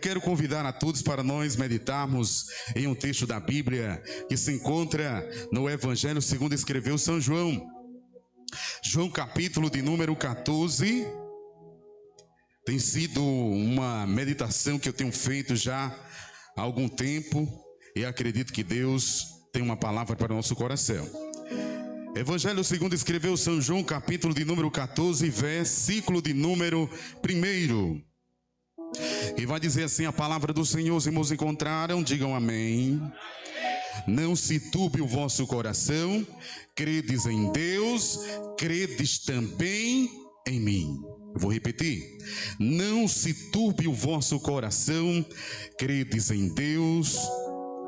quero convidar a todos para nós meditarmos em um texto da Bíblia que se encontra no Evangelho segundo escreveu São João. João capítulo de número 14. Tem sido uma meditação que eu tenho feito já há algum tempo e acredito que Deus tem uma palavra para o nosso coração. Evangelho segundo escreveu São João, capítulo de número 14, versículo de número 1. E vai dizer assim a palavra do Senhor. Os irmãos encontraram, digam amém. Não se turbe o vosso coração, credes em Deus, credes também em mim. Eu vou repetir. Não se turbe o vosso coração, credes em Deus,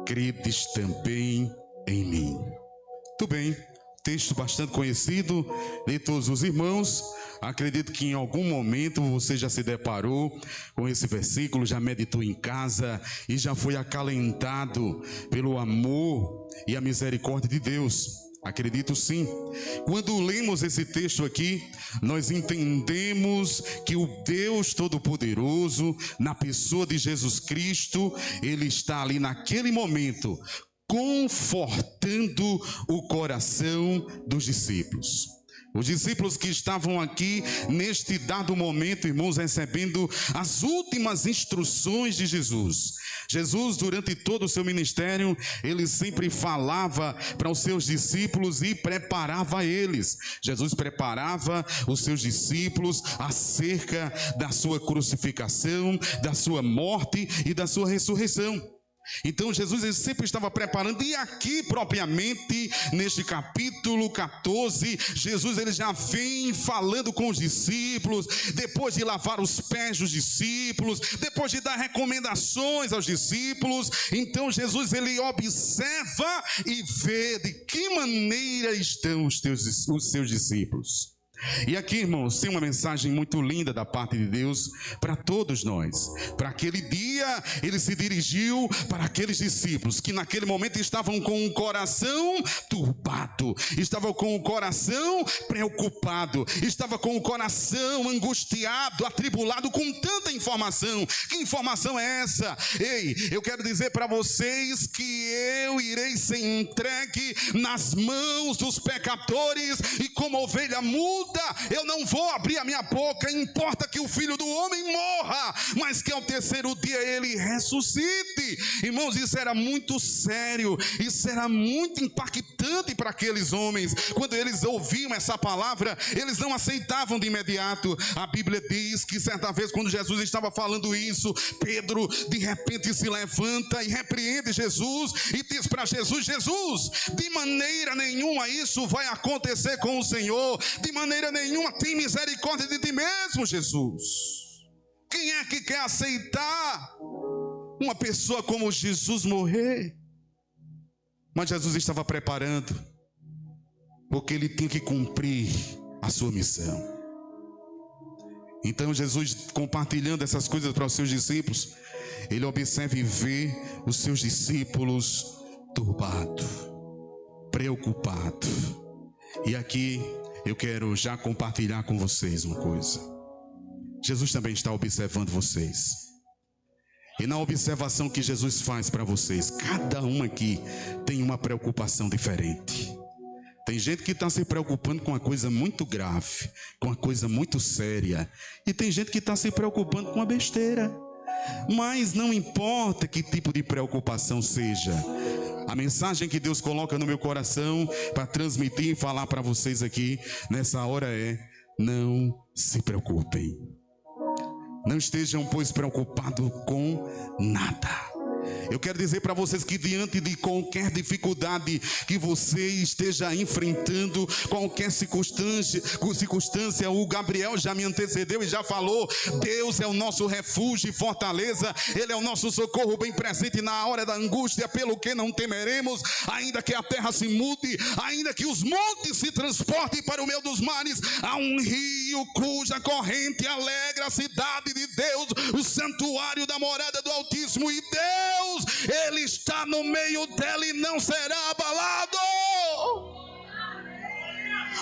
credes também em mim. Muito bem. Texto bastante conhecido de todos os irmãos. Acredito que em algum momento você já se deparou com esse versículo, já meditou em casa e já foi acalentado pelo amor e a misericórdia de Deus. Acredito sim. Quando lemos esse texto aqui, nós entendemos que o Deus Todo-Poderoso, na pessoa de Jesus Cristo, Ele está ali naquele momento confortando o coração dos discípulos. Os discípulos que estavam aqui neste dado momento, irmãos, recebendo as últimas instruções de Jesus. Jesus, durante todo o seu ministério, ele sempre falava para os seus discípulos e preparava eles. Jesus preparava os seus discípulos acerca da sua crucificação, da sua morte e da sua ressurreição. Então Jesus ele sempre estava preparando, e aqui propriamente neste capítulo 14, Jesus ele já vem falando com os discípulos, depois de lavar os pés dos discípulos, depois de dar recomendações aos discípulos. Então Jesus ele observa e vê de que maneira estão os seus discípulos. E aqui, irmãos, tem uma mensagem muito linda da parte de Deus para todos nós. Para aquele dia, ele se dirigiu para aqueles discípulos que naquele momento estavam com o coração turbado, estavam com o coração preocupado, estavam com o coração angustiado, atribulado com tanta informação. Que informação é essa? Ei, eu quero dizer para vocês que eu irei ser entregue nas mãos dos pecadores e como ovelha muda, eu não vou abrir a minha boca. Importa que o Filho do Homem morra, mas que ao terceiro dia ele ressuscite. Irmãos, isso era muito sério, isso era muito impactante para aqueles homens. Quando eles ouviam essa palavra, eles não aceitavam de imediato. A Bíblia diz que certa vez, quando Jesus estava falando isso, Pedro de repente se levanta e repreende Jesus e diz para Jesus: Jesus, de maneira nenhuma isso vai acontecer com o Senhor, de maneira nenhuma, tem misericórdia de ti mesmo, Jesus. Quem é que quer aceitar uma pessoa como Jesus morrer? Mas Jesus estava preparando, porque ele tinha que cumprir a sua missão. Então Jesus, compartilhando essas coisas para os seus discípulos, ele observa e vê os seus discípulos turbados, preocupados. E aqui eu quero já compartilhar com vocês uma coisa. Jesus também está observando vocês. E na observação que Jesus faz para vocês, cada um aqui tem uma preocupação diferente. Tem gente que está se preocupando com uma coisa muito grave, com uma coisa muito séria. E tem gente que está se preocupando com uma besteira. Mas não importa que tipo de preocupação seja, a mensagem que Deus coloca no meu coração para transmitir e falar para vocês aqui nessa hora é: não se preocupem. Não estejam, pois, preocupados com nada. Eu quero dizer para vocês que diante de qualquer dificuldade que você esteja enfrentando, qualquer circunstância, o Gabriel já me antecedeu e já falou: Deus é o nosso refúgio e fortaleza, Ele é o nosso socorro bem presente na hora da angústia, pelo que não temeremos, ainda que a terra se mude, ainda que os montes se transportem para o meio dos mares, há um rio cuja corrente alegra a cidade de Deus, o santuário da morada do Altíssimo, e Deus, Ele está no meio dela e não será abalado.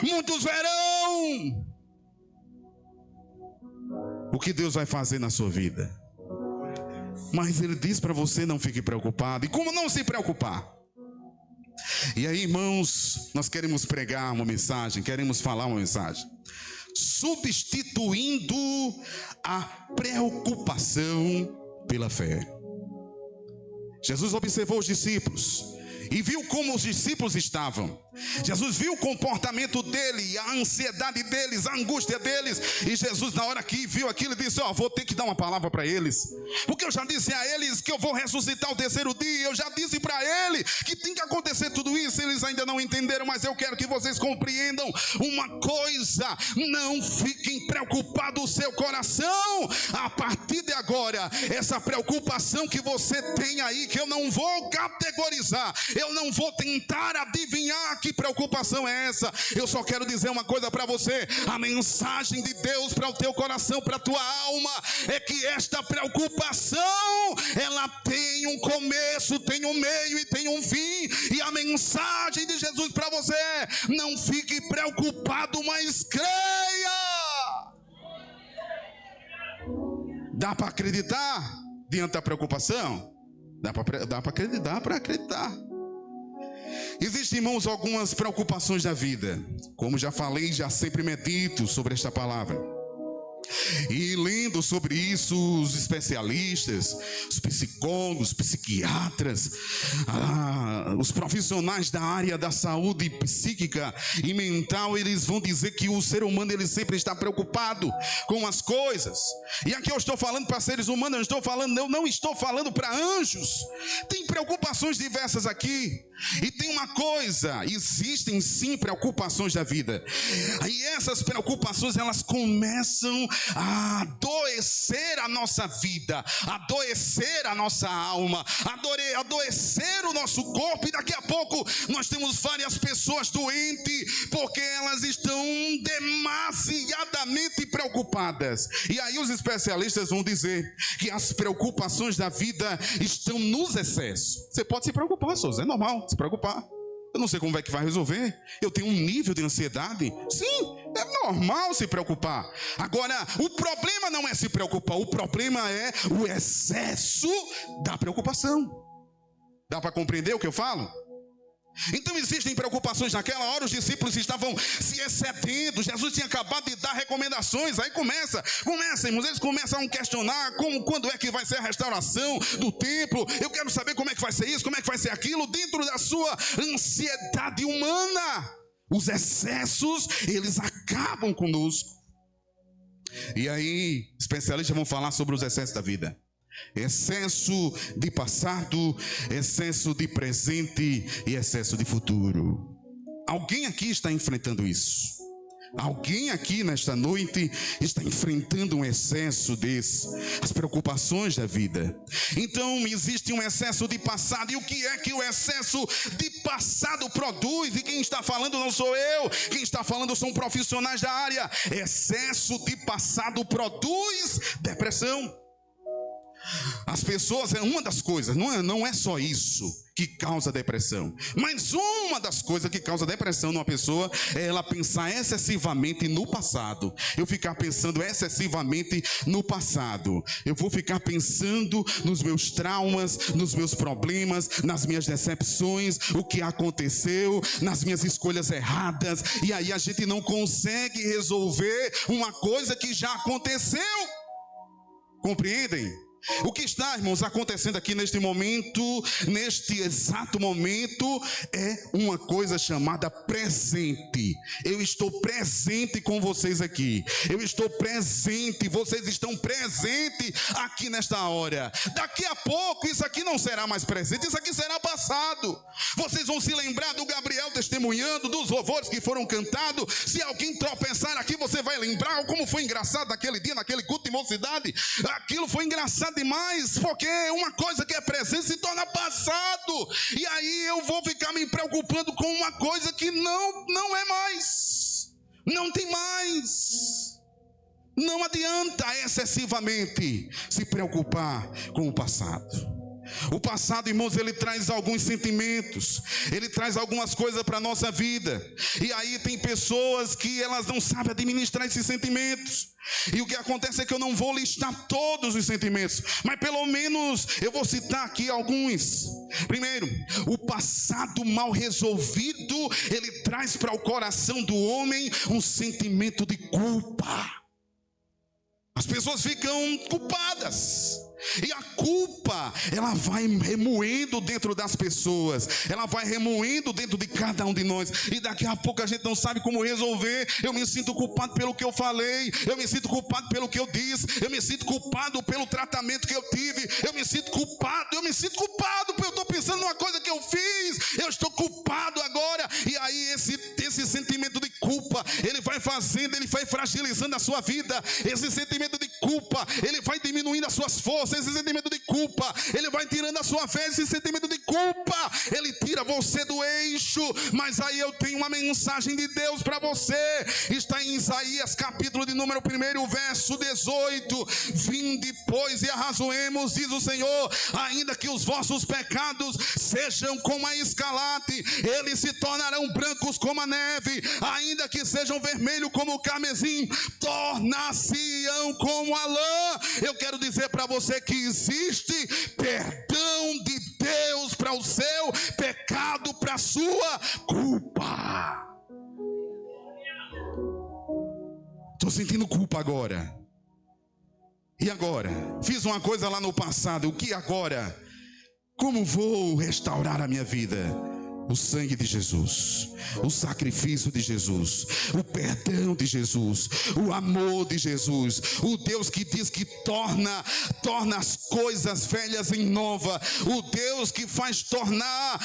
Muitos verão o que Deus vai fazer na sua vida. Mas ele diz para você: não fique preocupado. E como não se preocupar? E aí, irmãos, nós queremos pregar uma mensagem, queremos falar uma mensagem, substituindo a preocupação pela fé. Jesus observou os discípulos e viu como os discípulos estavam. Jesus viu o comportamento dele, a ansiedade deles, a angústia deles. E Jesus, na hora que viu aquilo, disse: vou ter que dar uma palavra para eles, porque eu já disse a eles que eu vou ressuscitar o terceiro dia. Eu já disse para eles que tem que acontecer tudo isso. Eles ainda não entenderam, mas eu quero que vocês compreendam uma coisa: não fiquem preocupados o seu coração. A partir de agora, essa preocupação que você tem aí, que eu não vou categorizar, eu não vou tentar adivinhar que preocupação é essa. Eu só quero dizer uma coisa para você: a mensagem de Deus para o teu coração, para a tua alma, é que esta preocupação, ela tem um começo, tem um meio e tem um fim. E a mensagem de Jesus para você é: não fique preocupado, mas creia. Dá para acreditar diante da preocupação? Dá para acreditar. Existem, irmãos, algumas preocupações da vida. Como já falei, já sempre medito sobre esta palavra. E lendo sobre isso, os especialistas, os psicólogos, psiquiatras, os profissionais da área da saúde psíquica e mental, eles vão dizer que o ser humano, ele sempre está preocupado com as coisas. E aqui eu estou falando para seres humanos, eu não estou falando para anjos. Tem preocupações diversas aqui. E tem uma coisa: existem sim preocupações da vida. E essas preocupações, elas começam a adoecer a nossa vida, adoecer a nossa alma, adoecer o nosso corpo. E daqui a pouco nós temos várias pessoas doentes, porque elas estão demasiadamente preocupadas. E aí os especialistas vão dizer que as preocupações da vida estão nos excessos. Você pode se preocupar, Souza, é normal se preocupar. Eu não sei como é que vai resolver. Eu tenho um nível de ansiedade. Sim, é normal se preocupar. Agora, o problema não é se preocupar, o problema é o excesso da preocupação. Dá para compreender o que eu falo? Então existem preocupações. Naquela hora os discípulos estavam se excedendo. Jesus tinha acabado de dar recomendações. Aí começa, irmãos, eles começam a questionar quando é que vai ser a restauração do templo. Eu quero saber como é que vai ser isso, como é que vai ser aquilo, dentro da sua ansiedade humana. Os excessos, eles acabam conosco. E aí especialistas vão falar sobre os excessos da vida. Excesso de passado, excesso de presente e excesso de futuro. Alguém aqui está enfrentando isso? Alguém aqui nesta noite está enfrentando um excesso desse, as preocupações da vida. Então existe um excesso de passado. E o que é que o excesso de passado produz? E quem está falando não sou eu, quem está falando são profissionais da área. Excesso de passado produz depressão. As pessoas, é uma das coisas, não é só isso que causa depressão, mas uma das coisas que causa depressão numa pessoa é ela pensar excessivamente no passado. Eu ficar pensando excessivamente no passado. Eu vou ficar pensando nos meus traumas, nos meus problemas, nas minhas decepções, o que aconteceu, nas minhas escolhas erradas. E aí a gente não consegue resolver uma coisa que já aconteceu. Compreendem? O que está, irmãos, acontecendo aqui neste momento, neste exato momento, é uma coisa chamada presente. Eu estou presente com vocês aqui. Eu estou presente, vocês estão presentes aqui nesta hora. Daqui a pouco isso aqui não será mais presente, isso aqui será passado. Vocês vão se lembrar do Gabriel testemunhando, dos louvores que foram cantados. Se alguém tropeçar aqui, você vai lembrar como foi engraçado naquele dia, naquele culto de mocidade. Aquilo foi engraçado demais, porque uma coisa que é presente se torna passado. E aí eu vou ficar me preocupando com uma coisa que não é mais. Não tem mais. Não adianta excessivamente se preocupar com o passado. O passado, irmãos, ele traz alguns sentimentos, ele traz algumas coisas para a nossa vida. E aí tem pessoas que elas não sabem administrar esses sentimentos. E o que acontece é que eu não vou listar todos os sentimentos, mas pelo menos eu vou citar aqui alguns. Primeiro, o passado mal resolvido, ele traz para o coração do homem um sentimento de culpa. As pessoas ficam culpadas. E a culpa, ela vai remoendo dentro das pessoas, ela vai remoendo dentro de cada um de nós. E daqui a pouco a gente não sabe como resolver. Eu me sinto culpado pelo que eu falei, eu me sinto culpado pelo que eu disse, eu me sinto culpado pelo tratamento que eu tive, eu me sinto culpado porque eu estou pensando numa coisa que eu fiz, eu estou culpado agora. E aí esse sentimento de culpa, ele vai fazendo, ele vai fragilizando a sua vida. Esse sentimento de culpa, ele vai diminuindo as suas forças. Esse sentimento de culpa, ele vai tirando a sua fé. Esse sentimento de culpa, ele tira você do eixo. Mas aí eu tenho uma mensagem de Deus para você. Está em Isaías capítulo de número 1, verso 18. Vinde, pois, e arrazoemos, diz o Senhor, ainda que os vossos pecados sejam como a escarlate, eles se tornarão brancos como a neve. Ainda que sejam vermelhos como o carmesim, tornar-se-ão como a lã. Eu quero dizer para você que existe perdão de Deus para o seu pecado, para a sua culpa. Estou sentindo culpa agora. E agora? Fiz uma coisa lá no passado, o que agora? Como vou restaurar a minha vida? O sangue de Jesus, o sacrifício de Jesus, o perdão de Jesus, o amor de Jesus, o Deus que diz que torna as coisas velhas em nova, o Deus que faz tornar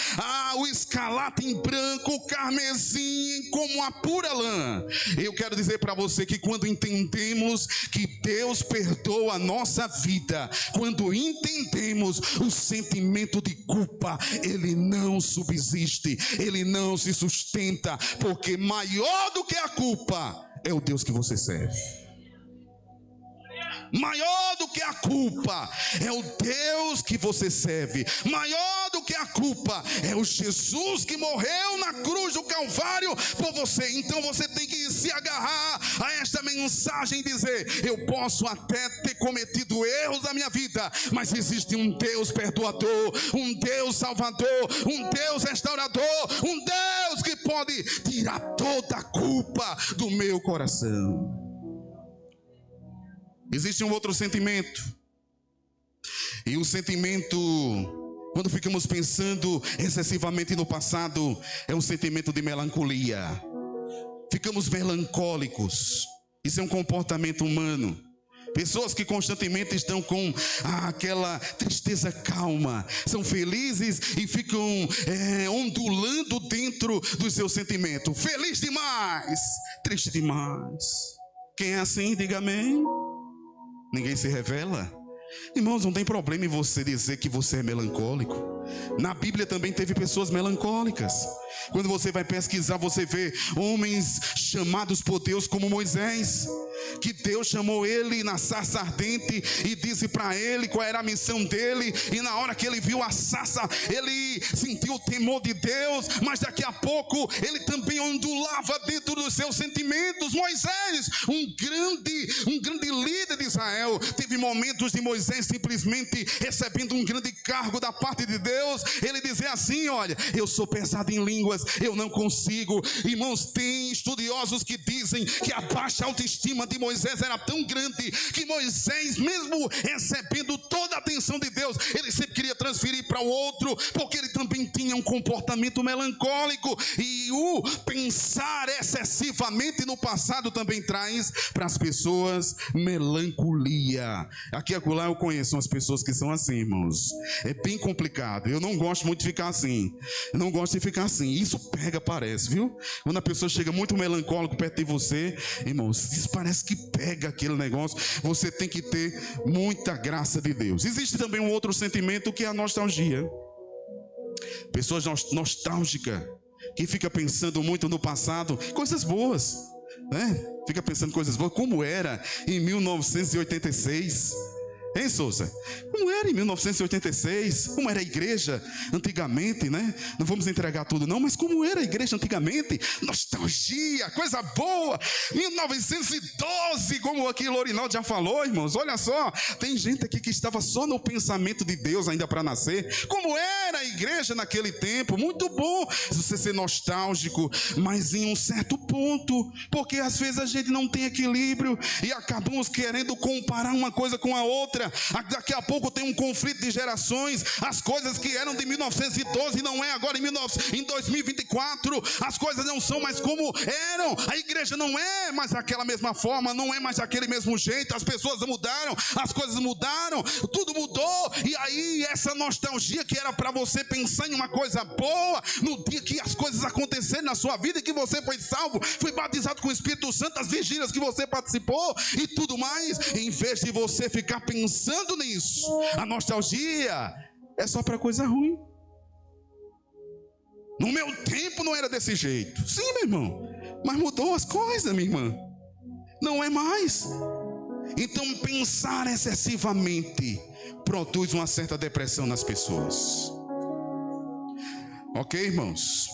o escarlate em branco, o carmesim como a pura lã. Eu quero dizer para você que quando entendemos que Deus perdoa a nossa vida, quando entendemos o sentimento de culpa, ele não subsiste, ele não se sustenta, porque maior do que a culpa é o Deus que você serve. Maior do que a culpa é o Deus que você serve. Maior do que a culpa é o Jesus que morreu na cruz do Calvário por você. Então você tem que se agarrar a esta mensagem e dizer: eu posso até ter cometido erros na minha vida, mas existe um Deus perdoador, um Deus salvador, um Deus restaurador, um Deus que pode tirar toda a culpa do meu coração. Existe um outro sentimento. E o sentimento, quando ficamos pensando excessivamente no passado, é um sentimento de melancolia. Ficamos melancólicos. Isso é um comportamento humano. Pessoas que constantemente estão com aquela tristeza calma, são felizes e ficam ondulando dentro do seu sentimento. Feliz demais, triste demais. Quem é assim, diga amém. Ninguém se revela. Irmãos, não tem problema em você dizer que você é melancólico. Na Bíblia também teve pessoas melancólicas. Quando você vai pesquisar, você vê homens chamados por Deus como Moisés, que Deus chamou ele na sarça ardente e disse para ele qual era a missão dele. E na hora que ele viu a sarça, ele sentiu o temor de Deus, mas daqui a pouco ele também ondulava dentro dos seus sentimentos. Moisés, um grande líder de Israel, teve momentos de Moisés simplesmente recebendo um grande cargo da parte de Deus, ele dizia assim: olha, eu sou pesado em línguas, eu não consigo. Irmãos, tem estudiosos que dizem que a baixa autoestima de Moisés era tão grande que Moisés, mesmo recebendo toda a atenção de Deus, ele sempre queria transferir para o outro, porque ele também tinha um comportamento melancólico. E o pensar excessivamente no passado também traz para as pessoas melancolia. Aqui e acolá eu conheço umas pessoas que são assim, irmãos. É bem complicado. Eu não gosto muito de ficar assim. Eu não gosto de ficar assim. Isso pega, parece, viu? Quando a pessoa chega muito melancólico perto de você, irmãos, isso parece que pega aquele negócio. Você tem que ter muita graça de Deus. Existe também um outro sentimento que é a nostalgia. Pessoas nostálgicas, que fica pensando muito no passado, coisas boas, né? Fica pensando coisas boas, como era em 1986. Hein, Souza? Como era em 1986? Como era a igreja antigamente, né? Não vamos entregar tudo não, mas como era a igreja antigamente? Nostalgia, coisa boa. 1912, como aqui Lorinaldo já falou, irmãos. Olha só, tem gente aqui que estava só no pensamento de Deus ainda para nascer. Como era a igreja naquele tempo? Muito bom você ser nostálgico, mas em um certo ponto, porque às vezes a gente não tem equilíbrio e acabamos querendo comparar uma coisa com a outra. Daqui a pouco tem um conflito de gerações. As coisas que eram de 1912 não é agora em 2024. As coisas não são mais como eram. A igreja não é mais daquela mesma forma, não é mais daquele mesmo jeito. As pessoas mudaram, as coisas mudaram, tudo mudou. E aí essa nostalgia que era para você pensar em uma coisa boa, no dia que as coisas aconteceram na sua vida e que você foi salvo, foi batizado com o Espírito Santo, as vigílias que você participou e tudo mais, em vez de você ficar pensando nisso, a nostalgia é só para coisa ruim. No meu tempo não era desse jeito. Sim, meu irmão, mas mudou as coisas, minha irmã. Não é mais. Então pensar excessivamente produz uma certa depressão nas pessoas. Ok, irmãos?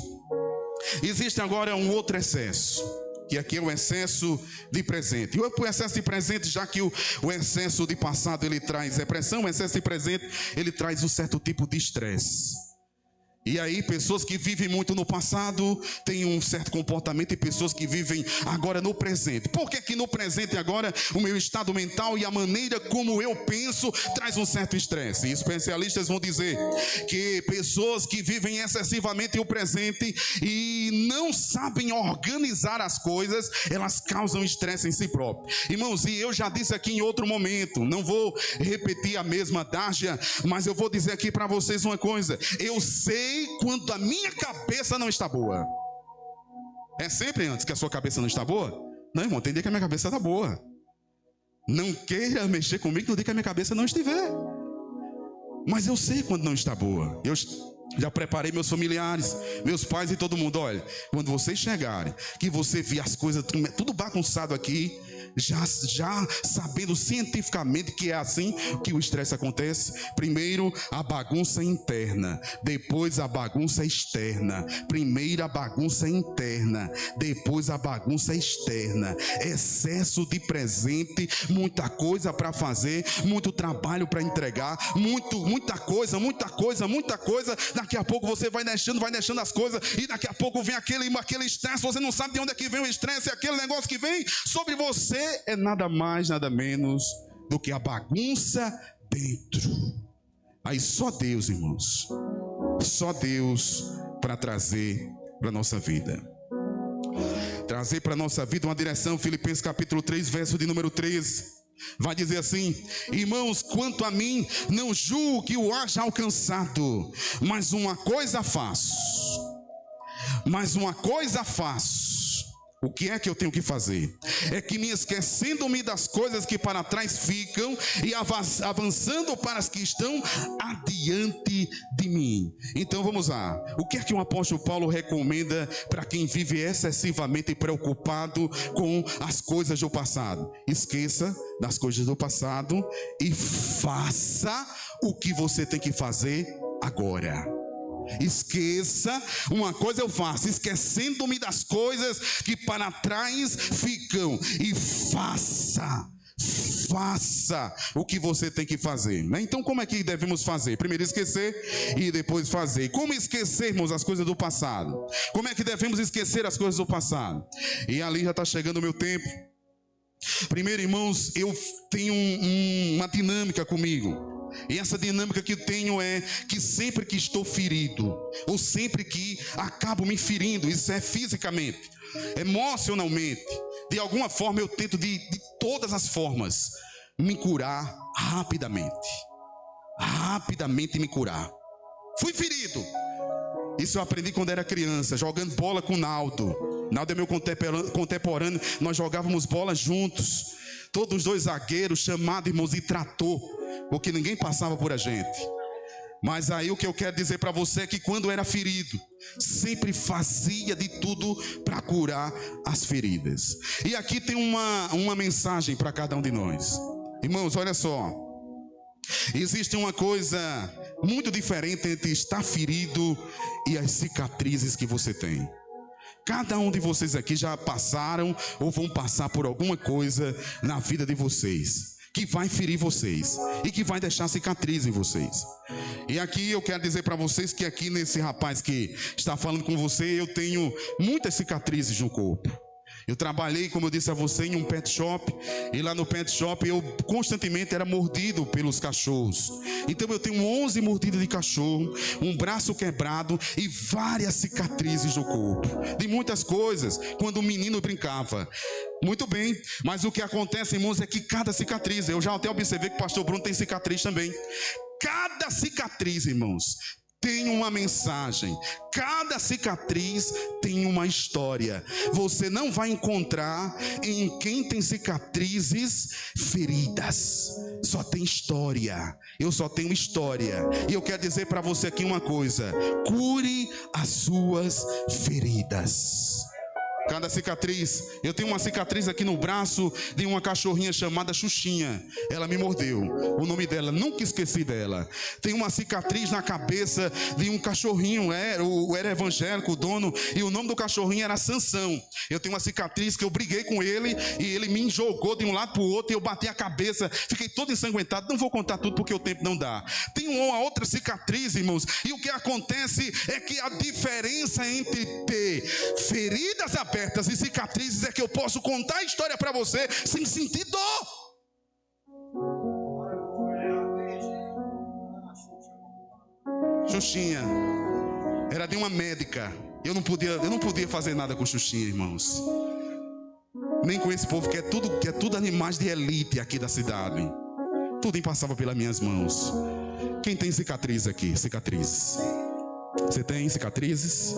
Existe agora um outro excesso, que aqui é o excesso de presente. E o excesso de presente, já que o excesso de passado ele traz depressão, o excesso de presente ele traz um certo tipo de estresse. E aí pessoas que vivem muito no passado têm um certo comportamento, e pessoas que vivem agora no presente. Por que no presente agora o meu estado mental e a maneira como eu penso traz um certo estresse? E especialistas vão dizer que pessoas que vivem excessivamente o presente e não sabem organizar as coisas, elas causam estresse em si próprias. Irmãos, e eu já disse aqui em outro momento, não vou repetir a mesma adágia, mas eu vou dizer aqui para vocês uma coisa: eu sei quando a minha cabeça não está boa. É sempre antes que a sua cabeça não está boa? Não, irmão, tem dia que a minha cabeça está boa. Não queira mexer comigo no dia que a minha cabeça não estiver. Mas eu sei quando não está boa. Eu já preparei meus familiares, meus pais e todo mundo. Olha, quando vocês chegarem, que você vê as coisas tudo bagunçado aqui, já sabendo cientificamente que é assim que o estresse acontece. Primeiro a bagunça interna, depois a bagunça externa. Primeiro a bagunça interna, depois a bagunça externa. Excesso de presente, muita coisa para fazer, muito trabalho para entregar, muita coisa. Daqui a pouco você vai deixando as coisas, e daqui a pouco vem aquele estresse. Você não sabe de onde é que vem o estresse. Aquele negócio que vem sobre você é nada mais, nada menos do que a bagunça dentro. Aí só Deus, irmãos, só Deus para trazer para a nossa vida. Trazer para a nossa vida uma direção. Filipenses capítulo 3, verso de número 13. Vai dizer assim: irmãos, quanto a mim, não julgo que o haja alcançado, mas uma coisa faço. O que é que eu tenho que fazer? É que me esquecendo-me das coisas que para trás ficam e avançando para as que estão adiante de mim. Então vamos lá. O que é que o apóstolo Paulo recomenda para quem vive excessivamente preocupado com as coisas do passado? Esqueça das coisas do passado e faça o que você tem que fazer agora. Esqueça, uma coisa eu faço, esquecendo-me das coisas que para trás ficam, e faça o que você tem que fazer, né? Então como é que devemos fazer? Primeiro esquecer e depois fazer. Como esquecermos as coisas do passado? Como é que devemos esquecer as coisas do passado? E ali já está chegando o meu tempo. Primeiro, irmãos, eu tenho uma dinâmica comigo. E essa dinâmica que eu tenho é que sempre que estou ferido, ou sempre que acabo me ferindo, isso é fisicamente, emocionalmente, de alguma forma eu tento de todas as formas me curar rapidamente me curar. Fui ferido. Isso eu aprendi quando era criança, jogando bola com Naldo. Naldo é meu contemporâneo, nós jogávamos bola juntos. Todos os dois zagueiros, chamados, irmãos, de trator, porque ninguém passava por a gente. Mas aí o que eu quero dizer para você é que quando era ferido, sempre fazia de tudo para curar as feridas. E aqui tem uma mensagem para cada um de nós. Irmãos, olha só. Existe uma coisa muito diferente entre estar ferido e as cicatrizes que você tem. Cada um de vocês aqui já passaram ou vão passar por alguma coisa na vida de vocês que vai ferir vocês e que vai deixar cicatriz em vocês. E aqui eu quero dizer para vocês que aqui nesse rapaz que está falando com você, eu tenho muitas cicatrizes no corpo. Eu trabalhei, como eu disse a você, em um pet shop. E lá no pet shop eu constantemente era mordido pelos cachorros. Então eu tenho 11 mordidas de cachorro, um braço quebrado e várias cicatrizes no corpo. De muitas coisas, quando o menino brincava. Muito bem, mas o que acontece, irmãos, é que cada cicatriz, eu já até observei que o pastor Bruno tem cicatriz também. Cada cicatriz, irmãos, tem uma mensagem. Cada cicatriz tem uma história. Você não vai encontrar em quem tem cicatrizes feridas. Só tem história. Eu só tenho história. E eu quero dizer para você aqui uma coisa: cure as suas feridas. Cada cicatriz, eu tenho uma cicatriz aqui no braço de uma cachorrinha chamada Xuxinha. Ela me mordeu, o nome dela, nunca esqueci dela. Tem uma cicatriz na cabeça de um cachorrinho, era evangélico, o dono, e o nome do cachorrinho era Sansão. Eu tenho uma cicatriz que eu briguei com ele e ele me jogou de um lado para o outro e eu bati a cabeça, fiquei todo ensanguentado. Não vou contar tudo porque o tempo não dá. Tem uma outra cicatriz, irmãos, e o que acontece é que a diferença entre ter feridas abertas e cicatrizes é que eu posso contar a história para você sem sentir dor. Xuxinha era de uma médica. Eu não podia fazer nada com Xuxinha, irmãos. Nem com esse povo que é tudo animais de elite aqui da cidade. Tudo passava pelas minhas mãos. Quem tem cicatriz aqui? Cicatrizes. Você tem cicatrizes?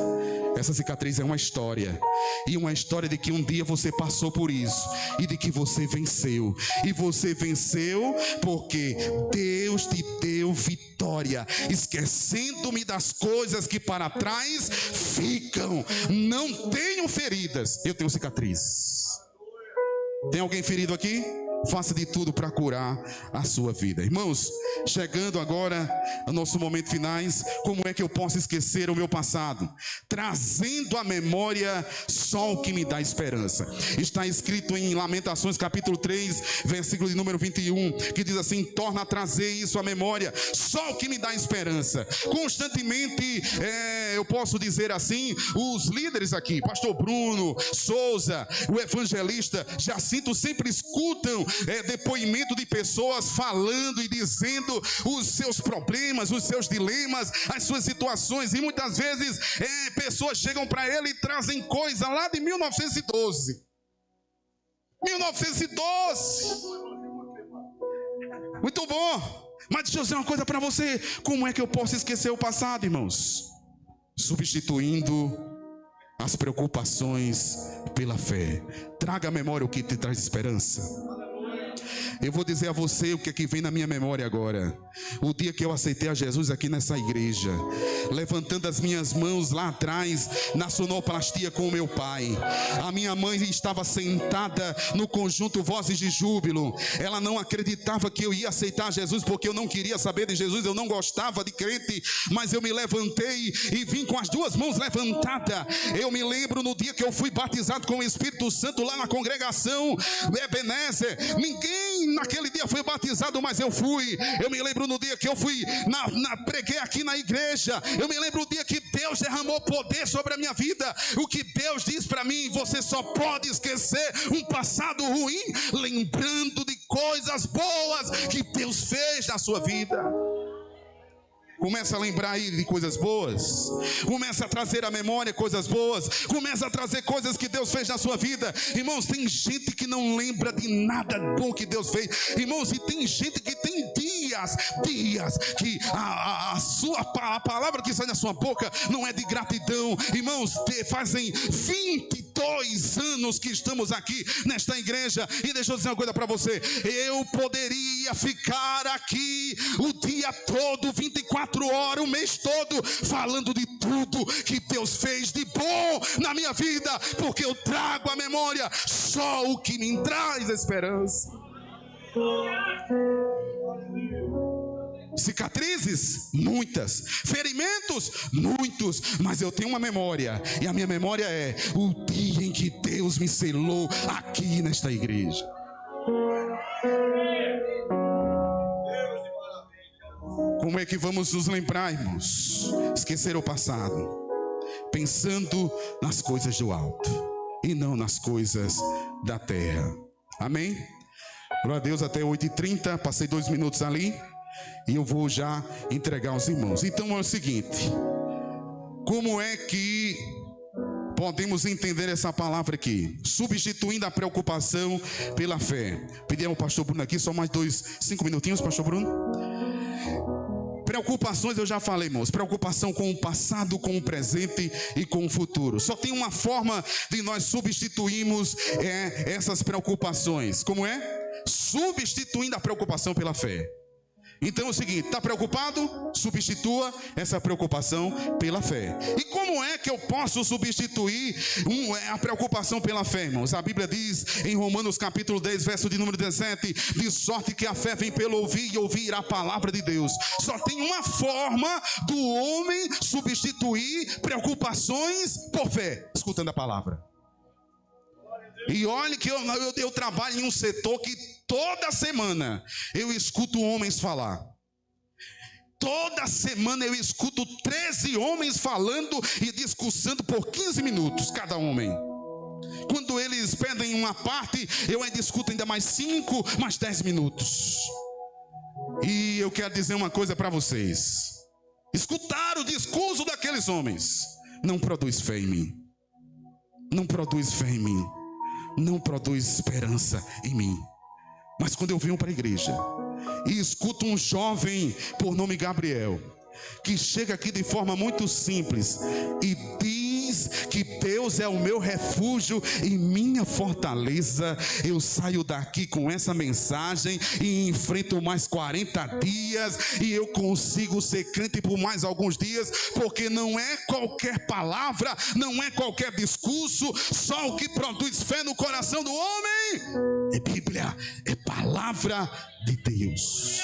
Essa cicatriz é uma história. E uma história de que um dia você passou por isso. E de que você venceu. E você venceu porque Deus te deu vitória. Esquecendo-me das coisas que para trás ficam. Não tenho feridas. Eu tenho cicatrizes. Tem alguém ferido aqui? Faça de tudo para curar a sua vida. Irmãos, chegando agora ao nosso momento finais, como é que eu posso esquecer o meu passado? Trazendo à memória só o que me dá esperança. Está escrito em Lamentações capítulo 3, versículo de número 21, que diz assim: torna a trazer isso à memória, só o que me dá esperança. Constantemente, eu posso dizer assim, os líderes aqui, pastor Bruno, Souza, o evangelista Jacinto, sempre escutam depoimento de pessoas falando e dizendo os seus problemas, os seus dilemas, as suas situações, e muitas vezes pessoas chegam para ele e trazem coisa lá de 1912. Muito bom. Mas deixa eu dizer uma coisa para você: como é que eu posso esquecer o passado, irmãos? Substituindo as preocupações pela fé. Traga à memória o que te traz esperança. Eu vou dizer a você o que é que vem na minha memória agora. O dia que eu aceitei a Jesus aqui nessa igreja, levantando as minhas mãos lá atrás na sonoplastia com o meu pai. A minha mãe estava sentada no conjunto Vozes de Júbilo. Ela não acreditava que eu ia aceitar Jesus, porque eu não queria saber de Jesus, eu não gostava de crente. Mas eu me levantei e vim com as duas mãos levantadas. Eu me lembro no dia que eu fui batizado com o Espírito Santo lá na congregação Ebenezer. Ninguém naquele dia foi batizado, mas eu fui. Eu me lembro no dia que eu fui preguei aqui na igreja. Eu me lembro do dia que Deus derramou poder sobre a minha vida. O que Deus diz para mim: você só pode esquecer um passado ruim lembrando de coisas boas que Deus fez na sua vida. Começa a lembrar aí de coisas boas. Começa a trazer à memória coisas boas. Começa a trazer coisas que Deus fez na sua vida. Irmãos, tem gente que não lembra de nada bom que Deus fez. Irmãos, e tem gente que tem dias que a palavra que sai da sua boca não é de gratidão. Irmãos, fazem 22 anos que estamos aqui nesta igreja. E deixa eu dizer uma coisa para você: eu poderia ficar aqui o dia todo, 24 horas, o mês todo, falando de tudo que Deus fez de bom na minha vida, porque eu trago à memória só o que me traz esperança. Cicatrizes? Muitas. Ferimentos? Muitos. Mas eu tenho uma memória, e a minha memória é o dia em que Deus me selou aqui nesta igreja. Como é que vamos nos lembrar, irmãos? Esquecer o passado, pensando nas coisas do alto e não nas coisas da terra. Amém? Glória a Deus. Até 8h30, passei 2 minutos ali e eu vou já entregar aos irmãos. Então é o seguinte: como é que podemos entender essa palavra aqui? Substituindo a preocupação pela fé. Pedi ao pastor Bruno aqui, só mais 5 minutinhos, pastor Bruno. Preocupações, eu já falei, irmãos. Preocupação com o passado, com o presente e com o futuro. Só tem uma forma de nós substituirmos essas preocupações. Como é? Substituindo a preocupação pela fé. Então é o seguinte: está preocupado? Substitua essa preocupação pela fé. E como é que eu posso substituir a preocupação pela fé, irmãos? A Bíblia diz em Romanos capítulo 10, verso de número 17: de sorte que a fé vem pelo ouvir, e ouvir a palavra de Deus. Só tem uma forma do homem substituir preocupações por fé: escutando a palavra. E olhe que eu trabalho em um setor que toda semana eu escuto homens falar. Toda semana eu escuto 13 homens falando e discussando por 15 minutos cada homem. Quando eles pedem uma parte, eu ainda escuto ainda mais 5, mais 10 minutos. E eu quero dizer uma coisa para vocês: escutar o discurso daqueles homens não produz fé em mim. Não produz fé em mim. Não produz esperança em mim. Mas quando eu venho para a igreja e escuto um jovem por nome Gabriel, que chega aqui de forma muito simples e diz que Deus é o meu refúgio e minha fortaleza, eu saio daqui com essa mensagem e enfrento mais 40 dias e eu consigo ser crente por mais alguns dias, porque não é qualquer palavra, não é qualquer discurso, só o que produz fé no coração do homem é Bíblia, é palavra de Deus.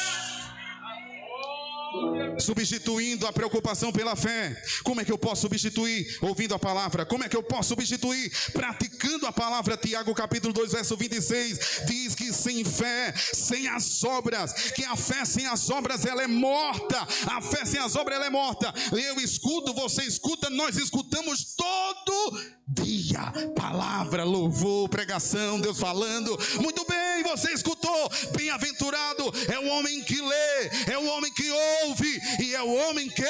Substituindo a preocupação pela fé. Como é que eu posso substituir? Ouvindo a palavra. Como é que eu posso substituir? Praticando a palavra. Tiago capítulo 2 verso 26 diz que sem fé, sem as obras, que a fé sem as obras ela é morta. A fé sem as obras ela é morta. Eu escuto, você escuta, nós escutamos todo dia palavra, louvor, pregação, Deus falando. Muito bem, você escutou. Bem-aventurado é o homem que lê, é o homem que ouve e é o homem que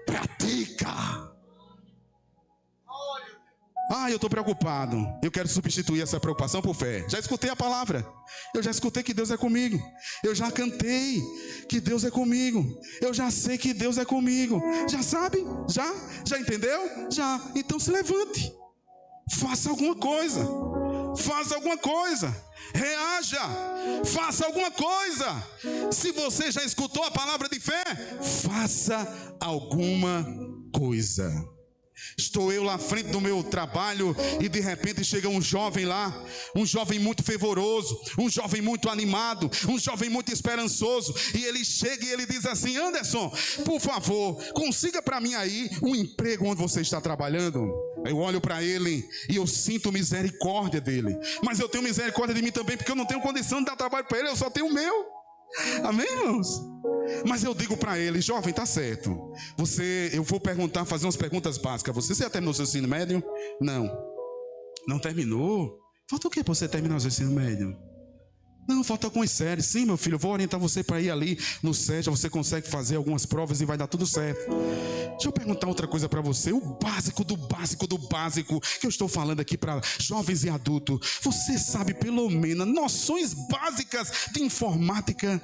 pratica. Eu estou preocupado. Eu quero substituir essa preocupação por fé. Já escutei a palavra. Eu já escutei que Deus é comigo. Eu já cantei que Deus é comigo. Eu já sei que Deus é comigo. Já sabe? Já entendeu? Já. Então se levante. Faça alguma coisa. Faça alguma coisa. Reaja. Faça alguma coisa. Se você já escutou a palavra de fé, faça alguma coisa. Estou eu lá à frente do meu trabalho e de repente chega um jovem lá, um jovem muito fervoroso, um jovem muito animado, um jovem muito esperançoso, e ele chega e ele diz assim: Anderson, por favor, consiga para mim aí um emprego onde você está trabalhando. Eu olho para ele e eu sinto misericórdia dele, mas eu tenho misericórdia de mim também, porque eu não tenho condição de dar trabalho para ele, eu só tenho o meu. Amém, irmãos? Mas eu digo para ele: jovem, tá certo. Eu vou fazer umas perguntas básicas. Você já terminou seu ensino médio? Não terminou? Falta o que para você terminar o seu ensino médio? Não, falta algumas séries. Sim, meu filho, eu vou orientar você para ir ali no SED. Você consegue fazer algumas provas e vai dar tudo certo. Deixa eu perguntar outra coisa para você. O básico do básico do básico que eu estou falando aqui para jovens e adultos. Você sabe pelo menos noções básicas de informática?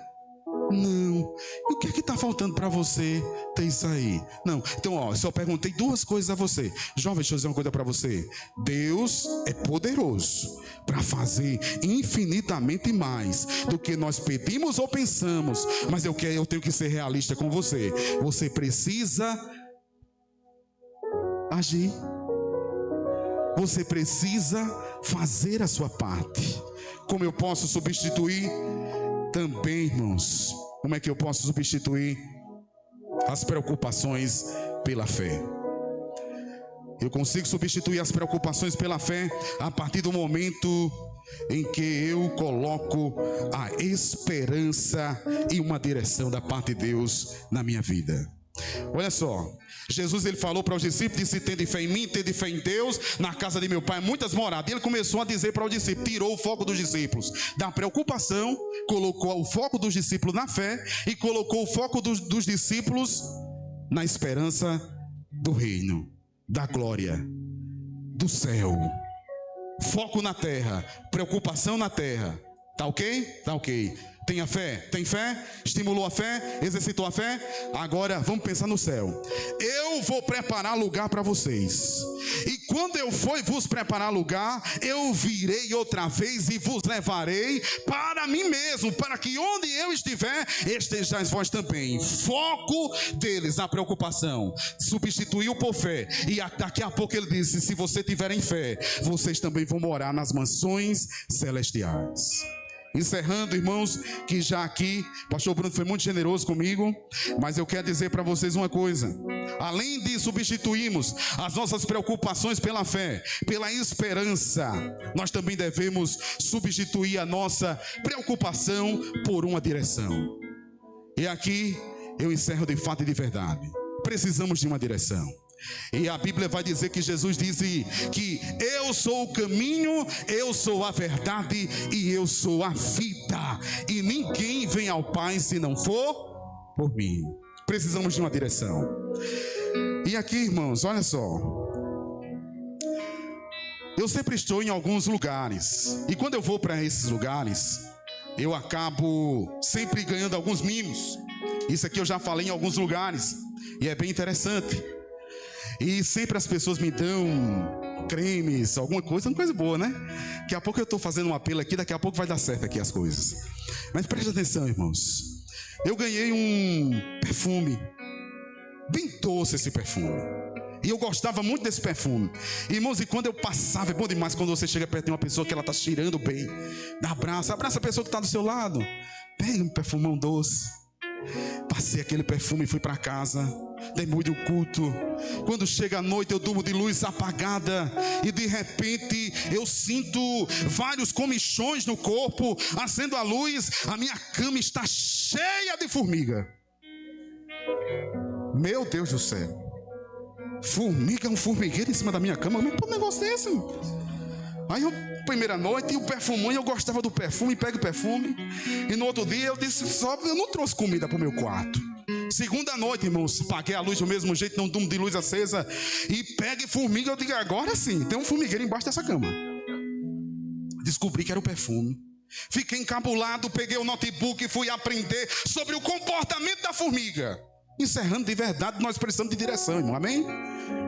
Não. E o que é que está faltando para você ter isso aí? Não. Então, eu só perguntei 2 coisas a você. Jovem, deixa eu dizer uma coisa para você. Deus é poderoso para fazer infinitamente mais do que nós pedimos ou pensamos. Mas eu tenho que ser realista com você. Você precisa agir. Você precisa fazer a sua parte. Como eu posso substituir? Também, irmãos, Como é que eu posso substituir as preocupações pela fé? Eu consigo substituir as preocupações pela fé a partir do momento em que eu coloco a esperança e uma direção da parte de Deus na minha vida. Olha só, Jesus ele falou para os discípulos, disse: tende fé em mim, tende fé em Deus, na casa de meu pai muitas moradas. E ele começou a dizer para os discípulos, tirou o foco dos discípulos da preocupação, colocou o foco dos discípulos na fé e colocou o foco dos discípulos na esperança do reino, da glória, do céu. Foco na terra, preocupação na terra. Tá ok? Tá ok. Tenha fé? Tem fé? Estimulou a fé? Exercitou a fé? Agora vamos pensar no céu. Eu vou preparar lugar para vocês. E quando eu for vos preparar lugar, eu virei outra vez e vos levarei para mim mesmo, para que onde eu estiver, estejais vós também. Foco deles na preocupação. Substituiu por fé. E daqui a pouco ele disse: se você tiverem fé, vocês também vão morar nas mansões celestiais. Encerrando, irmãos, que já aqui, pastor Bruno foi muito generoso comigo, mas eu quero dizer para vocês uma coisa: além de substituirmos as nossas preocupações pela fé, pela esperança, nós também devemos substituir a nossa preocupação por uma direção. E aqui eu encerro de fato e de verdade. Precisamos de uma direção. E a Bíblia vai dizer que Jesus disse que eu sou o caminho, eu sou a verdade e eu sou a vida, e ninguém vem ao Pai se não for por mim. Precisamos de uma direção. E aqui, irmãos, olha só, eu sempre estou em alguns lugares, e quando eu vou para esses lugares, eu acabo sempre ganhando alguns mimos. Isso aqui eu já falei em alguns lugares, e é bem interessante. E sempre as pessoas me dão cremes, alguma coisa, uma coisa boa, né? Daqui a pouco eu estou fazendo um apelo aqui, daqui a pouco vai dar certo aqui as coisas. Mas preste atenção, irmãos. Eu ganhei um perfume, bem doce esse perfume. E eu gostava muito desse perfume. Irmãos, e quando eu passava, é bom demais quando você chega perto de uma pessoa que ela está cheirando bem. Dá abraça a pessoa que está do seu lado. Pega um perfumão doce. Passei aquele perfume e fui para casa. Dei muito culto. Quando chega a noite eu durmo de luz apagada, e de repente eu sinto vários comichões no corpo. Acendo a luz, a minha cama está cheia de formiga. Meu Deus do céu, formiga, um formigueiro em cima da minha cama. Mas que negócio é esse? Aí eu, primeira noite, e o perfumão, eu gostava do perfume, pego o perfume. E no outro dia eu disse: só eu não trouxe comida para o meu quarto. Segunda noite, irmãos, apaguei a luz do mesmo jeito, não durmo de luz acesa, e pegue formiga. Eu digo: agora sim, tem um formigueiro embaixo dessa cama. Descobri que era o perfume. Fiquei encabulado, peguei o notebook e fui aprender sobre o comportamento da formiga. Encerrando, de verdade, nós precisamos de direção, irmão, amém?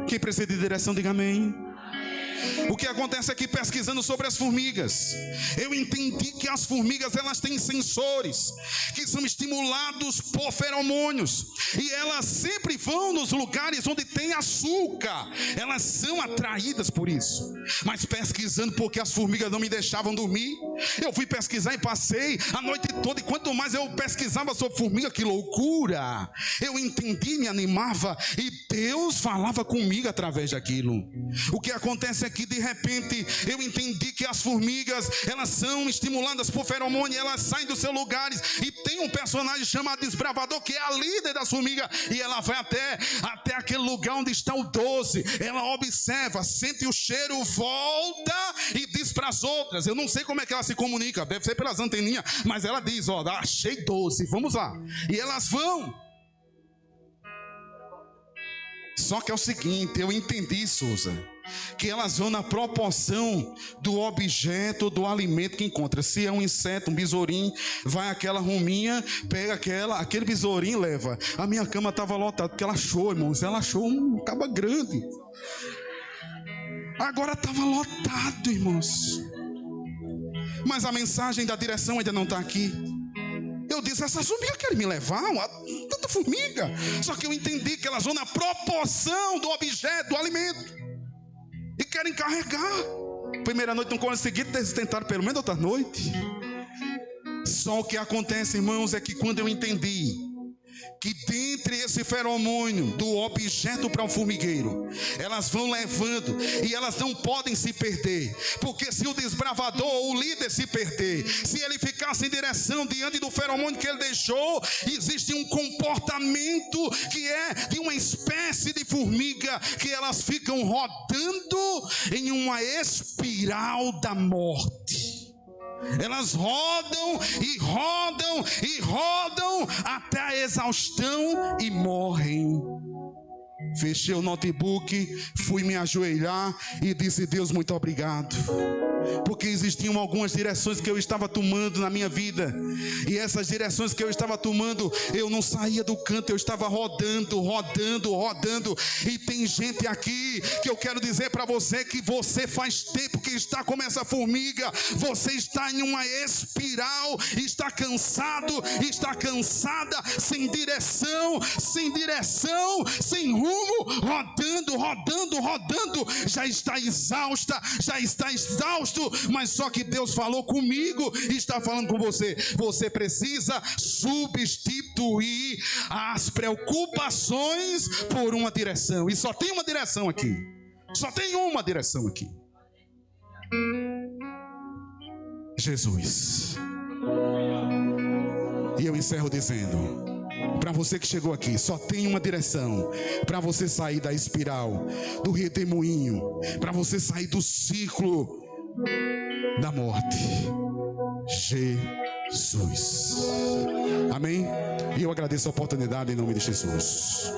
Quem precisa de direção, diga amém. O que acontece aqui, pesquisando sobre as formigas, eu entendi que as formigas, elas têm sensores que são estimulados por feromônios, e elas sempre vão nos lugares onde tem açúcar. Elas são atraídas por isso. Mas pesquisando, porque as formigas não me deixavam dormir, eu fui pesquisar e passei a noite toda. E quanto mais eu pesquisava sobre formiga, que loucura, eu entendi, me animava, e Deus falava comigo através daquilo. O que acontece é que de repente eu entendi que as formigas, elas são estimuladas por feromônio, elas saem dos seus lugares, e tem um personagem chamado Desbravador, que é a líder das formigas, e ela vai até aquele lugar onde está o doce. Ela observa, sente o cheiro, volta e diz para as outras. Eu não sei como é que ela se comunica, deve ser pelas anteninhas, mas ela diz: ó, achei doce, vamos lá. E elas vão. Só que é o seguinte, eu entendi, Souza, que elas vão na proporção do objeto, do alimento que encontra. Se é um inseto, um besourinho, vai aquela rominha, pega aquele besourinho e leva. A minha cama estava lotada, porque ela achou, irmãos, ela achou um caba grande. Agora estava lotado, irmãos. Mas a mensagem da direção ainda não está aqui. Eu disse: essas formigas querem me levar, tanta formiga. Só que eu entendi que elas vão na proporção do objeto, do alimento, e querem carregar. Primeira noite não conseguiram, tentaram pelo menos outra noite. Só o que acontece, irmãos, é que quando eu entendi que dentre esse feromônio do objeto para o formigueiro, elas vão levando e elas não podem se perder, porque se o desbravador ou o líder se perder, se ele ficar sem direção diante do feromônio que ele deixou, existe um comportamento que é de uma espécie de formiga, que elas ficam rodando em uma espiral da morte. Elas rodam e rodam e rodam até a exaustão e morrem. Fechei o notebook, fui me ajoelhar e disse: Deus, muito obrigado, porque existiam algumas direções que eu estava tomando na minha vida, e essas direções que eu estava tomando, eu não saía do canto, eu estava rodando, e tem gente aqui que eu quero dizer para você que você faz tempo que está como essa formiga, você está em uma espiral, está cansado, está cansada, sem direção, sem rumo, rodando, já está exausta, já está exausto, mas só que Deus falou comigo e está falando com você. Você precisa substituir as preocupações por uma direção, e só tem uma direção aqui, Jesus. E eu encerro dizendo, para você que chegou aqui, só tem uma direção para você sair da espiral, do redemoinho, para você sair do ciclo da morte: Jesus. Amém? E eu agradeço a oportunidade em nome de Jesus.